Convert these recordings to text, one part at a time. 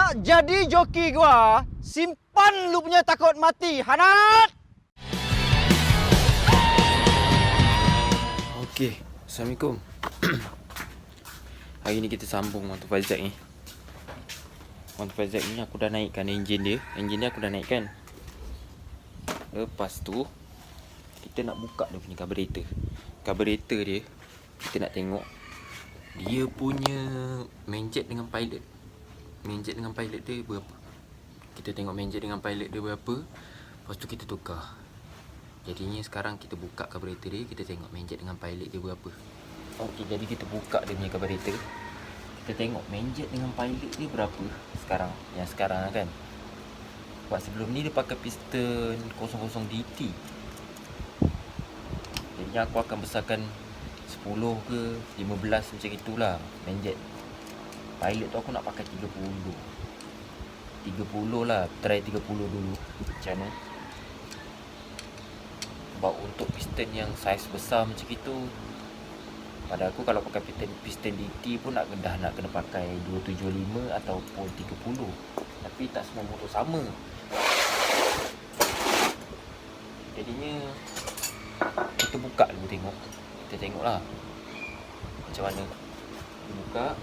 Nak jadi joki gua, simpan lu punya takut mati, Hanat! Okey, Assalamualaikum. Hari ni kita sambung motor Faizak ni. Motor Faizak ni aku dah naikkan enjin dia. Enjin dia aku dah naikkan. Lepas tu kita nak buka dia punya carburetor. Carburetor dia kita nak tengok dia punya main jet dengan pilot. Main jet dengan pilot dia berapa. Kita tengok main jet dengan pilot dia berapa. Lepas tu kita tukar. Jadinya sekarang kita buka carburetor dia, kita tengok main jet dengan pilot dia berapa. Okey, jadi kita buka dia punya carburetor. Kita tengok main jet dengan pilot dia berapa sekarang. Yang sekarang kan. Sebab sebelum ni dia pakai piston 00DT. Jadi aku akan besarkan 10 ke 15 macam itulah main jet. Pilot tu aku nak pakai 30 lah. Try 30 dulu. Macam mana. Sebab untuk piston yang saiz besar macam itu, pada aku kalau pakai piston DT pun dah nak kena pakai 275 ataupun 30. Tapi tak semua motor sama. Jadinya kita buka dulu tengok. Kita tengoklah macam mana. Kita buka.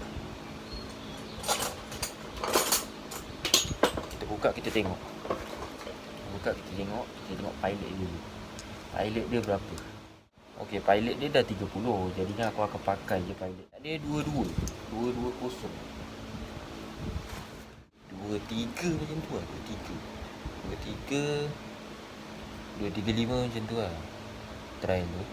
Kita buka, kita tengok. Buka, kita tengok pilot dulu. Pilot dia berapa? Okey, pilot dia dah 30. Jadinya aku akan pakai je pilot. Dia 22. 220. 23 macam tu lah. 23. 235 macam tu lah. Try dulu.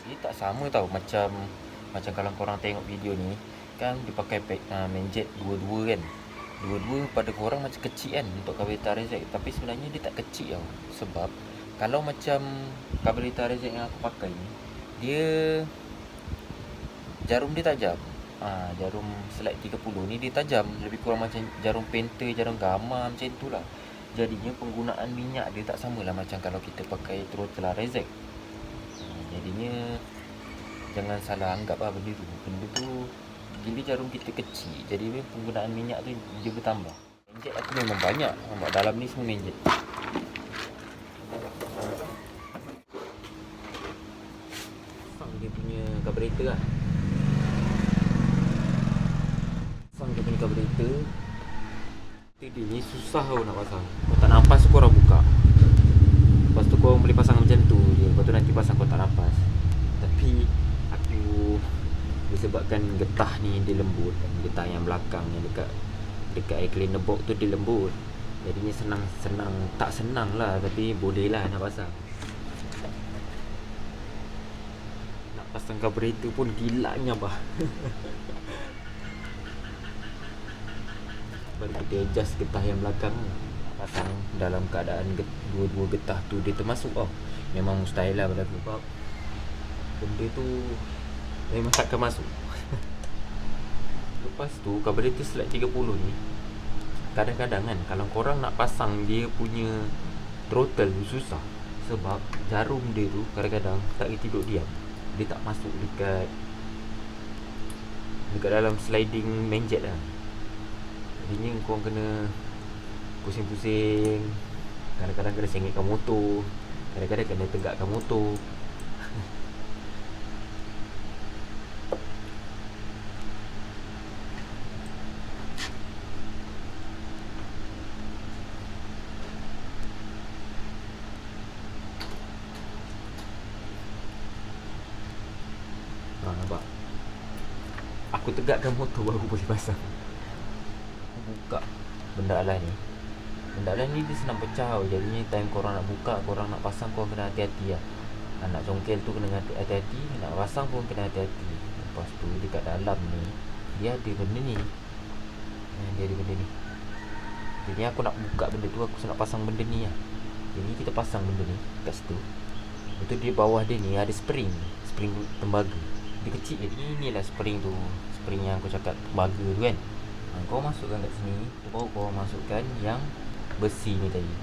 Dia tak sama tau. Macam kalau korang tengok video ni, kan dia pakai main jet 22 kan. 22 pada korang macam kecil kan untuk carburetor RZ. Tapi sebenarnya dia tak kecil tau. Sebab kalau macam carburetor RZ yang aku pakai ni, dia jarum dia tajam. Jarum slide 30 ni dia tajam. Lebih kurang macam jarum Penta, jarum Gamma macam tu lah. Jadinya penggunaan minyak dia tak samalah macam kalau kita pakai throttle RZ. Jadinya jangan salah anggap lah benda tu. Benda tu bila jarum kita kecil, jadi penggunaan minyak tu dia bertambah. Enjet aku memang banyak. Nampak dalam ni semua enjet. Pasang dia punya carburetor lah. Pasang dia punya carburetor. Dia ni susah tau nak pasang. Kau tak nampas korang buka. Lepas tu korang boleh pasang macam tu je. Lepas tu nanti pasang kau tak nampas. Tapi aku disebabkan getah ni dia lembut, getah yang belakang yang dekat air cleaner box tu dia lembut. Jadinya senang tak senang lah, tapi boleh lah nak pasang. Nak pasang carburetor pun gilanya bah. Baru kita adjust getah yang belakang. Pasang dalam keadaan dua-dua getah tu dia termasuk memang mustahil lah pada aku. Sebab benda tu memang takkan masuk. Lepas tu carburetor slide 30 ni, kadang-kadang kan kalau korang nak pasang dia punya throttle susah. Sebab jarum dia tu kadang-kadang tak boleh tidur diam. Dia tak masuk dekat dalam sliding main jet lah. Jadinya korang kena pusing-pusing. Kadang-kadang kena sengitkan motor, kadang-kadang kena tegakkan motor. Nampak? Aku tegakkan motor baru boleh pasang. Aku buka benda alas ni. Benda alas ni dia senang pecah tau. Jadinya time korang nak buka, korang nak pasang, korang kena hati-hati lah. Nak congkel tu kena hati-hati, nak pasang pun kena hati-hati. Lepas tu dekat dalam ni dia ada benda ni. Dia ada benda ni. Jadi aku nak buka benda tu, aku nak pasang benda ni lah. Jadi kita pasang benda ni kat situ. Lepas tu dia bawah dia ni ada spring tembaga. Dia kecil je. Inilah spring tu. Spring yang aku cakap tembaga tu kan. Kau masukkan kat sini, baru kau masukkan yang besi ni tadi.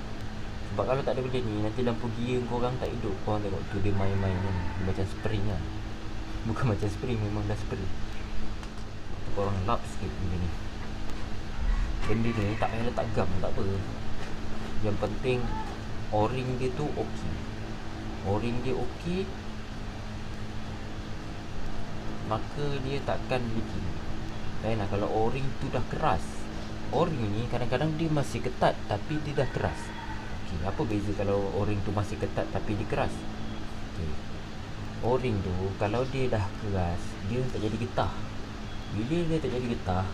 Sebab kalau tak ada benda ni, nanti lampu gear korang tak hidup. Korang tengok tu dia main-main kan. Dia macam spring lah. Bukan macam spring, memang dah spring. korang lap sikit benda ni. Benda ni tak payah letak gam, tak apa. Yang penting O-ring dia tu okey. O-ring dia okey, maka dia takkan leaking. Lainlah kalau O-ring tu dah keras. O-ring ni kadang-kadang dia masih ketat tapi dia dah keras. Okey, apa beza kalau O-ring tu masih ketat tapi dia keras? Okey. O-ring tu kalau dia dah keras, dia tak jadi getah. Bila dia tak jadi getah,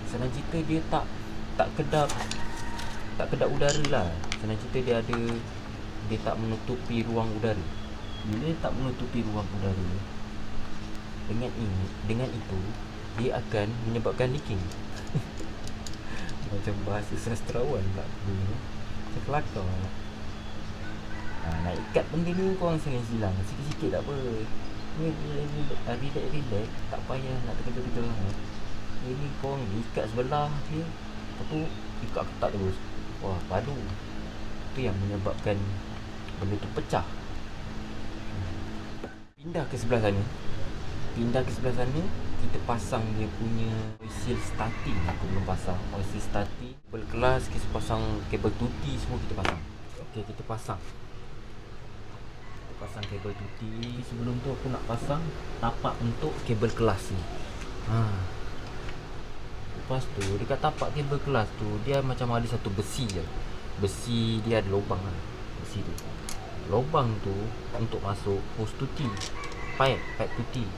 senang cerita dia tak kedap udara lah. Senang cerita dia tak menutupi ruang udara. Bila dia tak menutupi ruang udara, dengan itu dia akan menyebabkan leaking. Macam bahasa sastrawan pula ni. Macam kelakar. Nak ikat benda ni korang silang sikit-sikit tak apa. Ni relax, tak payah nak terkejar-kejar sangat. Ini korang ikat sebelah je, lepas tu ikat ketat terus. Wah, padu. Itu yang menyebabkan benda tu pecah. Pindah ke sebelah sana, kita pasang dia punya oil starting. Aku belum pasang oil starting, kabel kelas, kita pasang kabel tuti, semua kita pasang. Okey, kita pasang kabel tuti. Sebelum tu aku nak pasang tapak untuk kabel kelas ni. Lepas tu dekat tapak kabel kelas tu dia macam ada satu besi je. Besi dia ada lubang lah. Besi tu, lubang tu untuk masuk hose tuti, pipe tuti.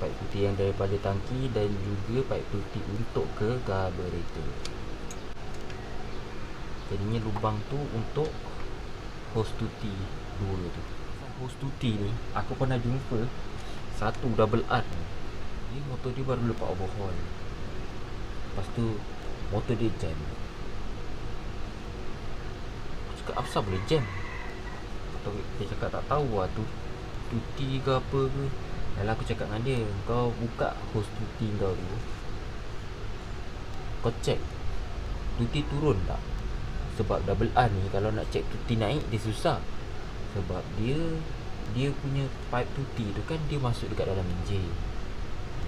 Pipe tuti yang daripada tangki dan juga pipe tuti untuk ke carburetor. Jadinya lubang tu untuk hose tuti dulu tu. Hose tuti ni aku pernah jumpa satu double R. Ni motor dia baru lepas overhaul. Lepas tu motor dia jam. Aku cakap apa boleh jam? Dia cakap tak tahu lah tu tuti ke apa ke. Yalah, aku cakap dengan dia, kau buka hose tuti kau tu, kau check tuti turun tak. Sebab double R ni kalau nak check tuti naik dia susah. Sebab dia punya pipe tuti tu kan dia masuk dekat dalam enjin.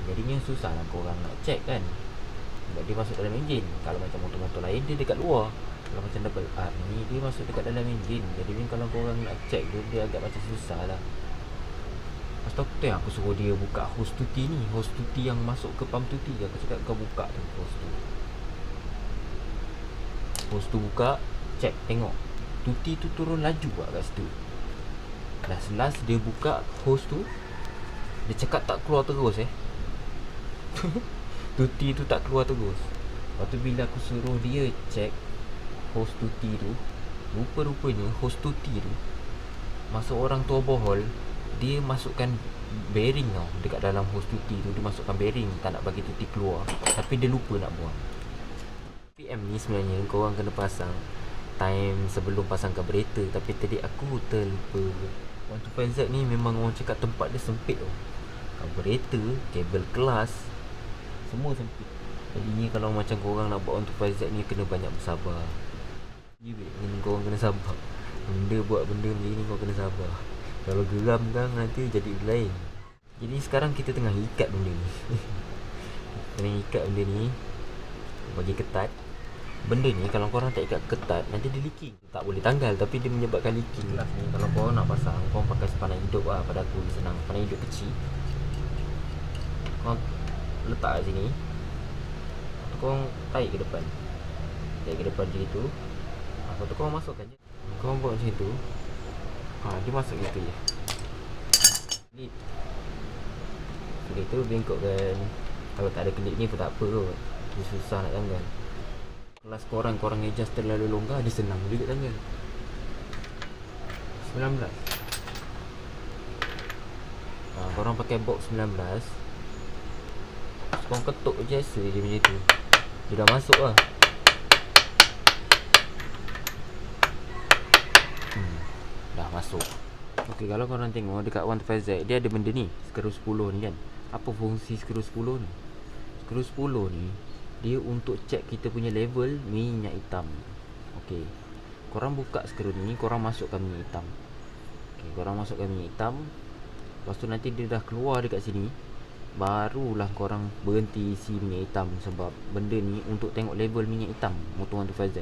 Jadinya susah lah korang nak check kan. Sebab dia masuk dalam enjin. Kalau macam motor-motor lain dia dekat luar. Kalau macam double R ni dia masuk dekat dalam enjin. Jadi kalau korang nak check tu dia agak macam susah lah. Lepas tu aku suruh dia buka hose tuti ni, hose tuti yang masuk ke pump tuti. Aku cakap kau buka tu hose tu buka, check, tengok tuti tu turun laju kat situ. Last dia buka hose tu, dia cakap tak keluar terus tuti tu tak keluar terus. Lepas tu bila aku suruh dia check hose tuti tu, rupa-rupanya hose tuti tu masa orang tu overhaul, dia masukkan bearing tau. Dekat dalam hose tuti tu dia masukkan bearing, tak nak bagi tuti keluar. Tapi dia lupa nak buang. PM ni sebenarnya korang kena pasang time sebelum pasang carburetor. Tapi tadi aku terlupa. 125Z ni memang orang cakap tempat dia sempit tau. Carburetor, kabel kelas, semua sempit. Jadi ni kalau macam korang nak buat 125Z ni kena banyak bersabar. Ni korang kena sabar. Buat benda ni korang kena sabar. Kalau geram kan nanti jadi lain. Jadi sekarang kita tengah ikat benda ni. Bagi ketat. Benda ni kalau korang tak ikat ketat, nanti dia leaking. Tak boleh tanggal tapi dia menyebabkan leaking. Kelas ni kalau korang nak pasang, korang pakai sepanah hidup lah. Pada aku senang, sepanah hidup kecil. Korang letak kat sini. Lepas tu korang tarik ke depan. Tarik ke depan macam itu. Lepas tu korang masukkan je. Korang buat macam itu. Dia masuk gitu je. Klip. Klip tu bengkokkan. Kalau tak ada klip ni pun tak apa kot. Dia susah nak tanggal. Kelas korang adjust terlalu longgar, dia senang juga tanggal. 19. Korang pakai box 19. Korang ketuk je biasa je macam tu. Dia dah masuk lah. Dah masuk. Okey, kalau korang tengok dekat 125Z dia ada benda ni, skru 10 ni kan. Apa fungsi skru 10 ni? Skru 10 ni dia untuk check kita punya level minyak hitam. Okey. Korang buka skru ni, korang masukkan minyak hitam. Okey, korang masukkan minyak hitam. Lepas tu nanti dia dah keluar dekat sini. barulah korang berhenti isi minyak hitam. Sebab benda ni untuk tengok level minyak hitam motor 125Z.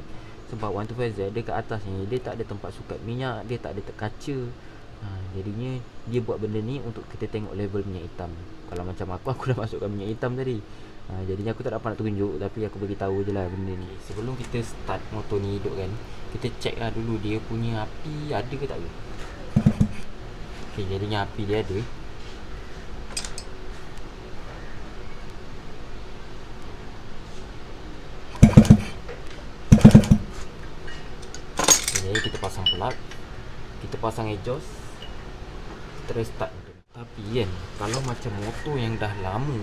Sebab 125Z dia kat atas ni, dia tak ada tempat sukat minyak, dia tak ada kaca. Jadinya dia buat benda ni untuk kita tengok level minyak hitam. Kalau macam aku dah masukkan minyak hitam tadi. Jadinya aku tak dapat nak tunjuk, tapi aku bagi tahu je lah benda ni. Sebelum kita start motor ni hidup kan, kita check lah dulu dia punya api ada ke tak ada. Okay, jadinya api dia ada. Jadi kita pasang plug, kita pasang exhaust, terus start. Tapi kan, kalau macam motor yang dah lama,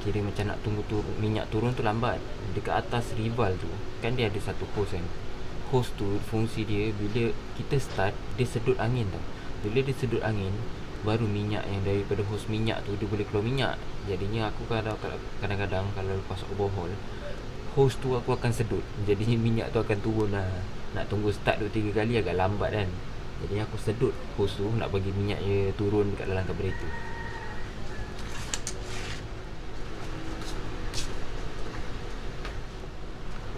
kira macam nak tunggu minyak turun tu lambat. Dekat atas rival tu kan dia ada satu hose kan. Hose tu fungsi dia bila kita start, dia sedut angin tau. Bila dia sedut angin, baru minyak yang daripada hose minyak tu dia boleh keluar minyak. Jadinya aku kadang-kadang kalau lepas overhaul, hose tu aku akan sedut. Jadinya minyak tu akan turun lah. Nak tunggu start 2-3 kali agak lambat kan. Jadinya aku sedut hose tu nak bagi minyak dia turun dekat dalam carburetor.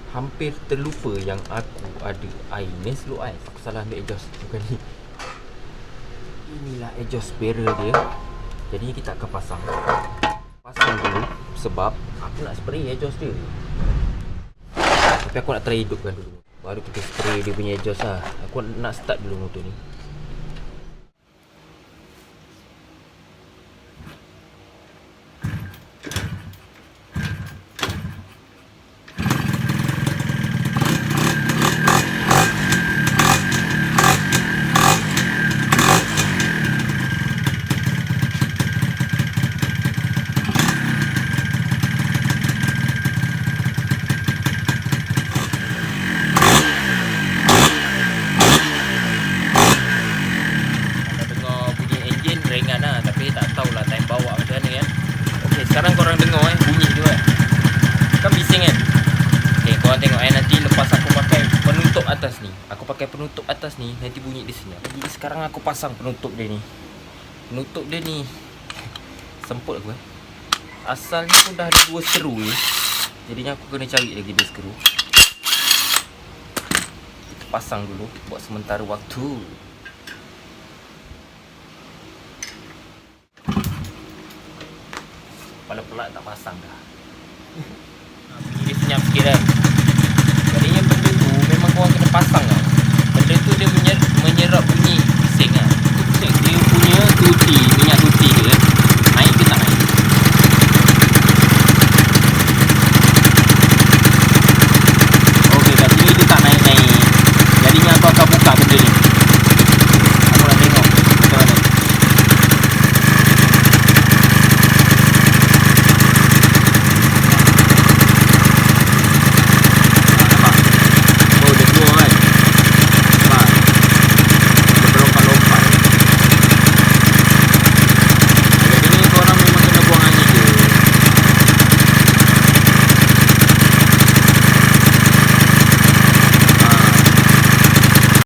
Hampir terlupa yang aku ada air. Ni slow ais. Aku salah ambil exhaust, bukan ni. Inilah exhaust barrel dia. Jadinya kita akan pasang dulu. Sebab aku nak spray exhaust dia. Tapi aku nak try hidupkan dulu, baru kita spray dia punya exhaust lah. Aku nak start dulu motor ni. Sekarang korang dengar bunyi tu kan. Kan bising kan. Okay, korang tengok nanti lepas aku pakai penutup atas ni. Aku pakai penutup atas ni, nanti bunyi di sini. Jadi sekarang aku pasang penutup dia ni. Penutup dia ni semput aku asalnya pun dah ada 2 skru ni. Jadinya aku kena cari lagi 2 skru. Kita pasang dulu buat sementara waktu. Kepala pelak tak pasang dah. Bunyi dia senyap sikit kan. Jadinya benda tu memang korang kena pasang